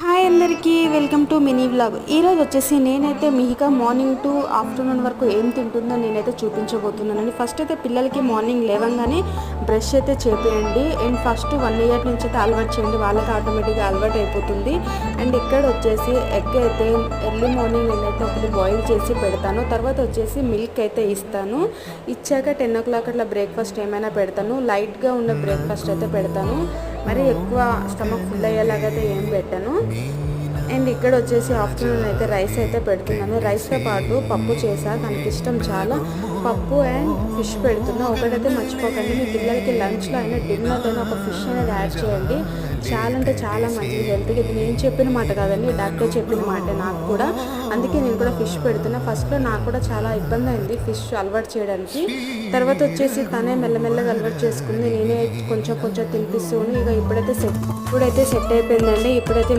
Hi అందరికీ, welcome to mini vlog. ఈరోజు వచ్చేసి నేనైతే మిహిక మార్నింగ్ టు ఆఫ్టర్నూన్ వరకు ఏం తింటుందో నేనైతే చూపించబోతున్నానండి. ఫస్ట్ అయితే పిల్లలకి మార్నింగ్ లేవంగానే బ్రష్ అయితే చేపేయండి. అండ్ ఫస్ట్ 1 ఇయర్ నుంచి అయితే అలవాటు చేయండి, వాళ్ళకి ఆటోమేటిక్గా అలవాటు అయిపోతుంది. అండ్ ఇక్కడ వచ్చేసి ఎగ్ అయితే ఎర్లీ మార్నింగ్ నేనైతే ఒకటి బాయిల్ చేసి పెడతాను. తర్వాత వచ్చేసి మిల్క్ అయితే ఇస్తాను. ఇచ్చాక 10 o'clock అట్లా బ్రేక్ఫాస్ట్ ఏమైనా పెడతాను. లైట్గా ఉన్న బ్రేక్ఫాస్ట్ అయితే పెడతాను, మరి ఎక్కువ స్టమక్ ఫుల్ అయ్యేలాగైతే ఏం పెట్టాను. అండ్ ఇక్కడ వచ్చేసి ఆఫ్టర్నూన్ అయితే రైస్ అయితే పెడుతున్నాను. రైస్తో పాటు పప్పు చేసా, తనకి ఇష్టం చాలా. పప్పు అండ్ ఫిష్ పెడుతున్నా. ఒకటైతే మర్చిపోకండి, మీ పిల్లలకి లంచ్లో అయినా డిన్నర్లో అయినా ఒక ఫిష్ అనేది యాడ్ చేయండి. చాలా అంటే చాలా మంచిది హెల్త్కి. ఇది నేను చెప్పిన మాట కాదండి, డాక్టర్ చెప్పిన మాట నాకు కూడా. అందుకే నేను కూడా ఫిష్ పెడుతున్నా. ఫస్ట్లో నాకు కూడా చాలా ఇబ్బంది అయింది ఫిష్ అలవాటు చేయడానికి. తర్వాత వచ్చేసి తనే మెల్లమెల్లగా అలవాటు చేసుకుంది. నేనే కొంచెం కొంచెం తినిపిస్తూనే ఇక ఇప్పుడైతే సెట్ అయిపోయిందండి. ఇప్పుడైతే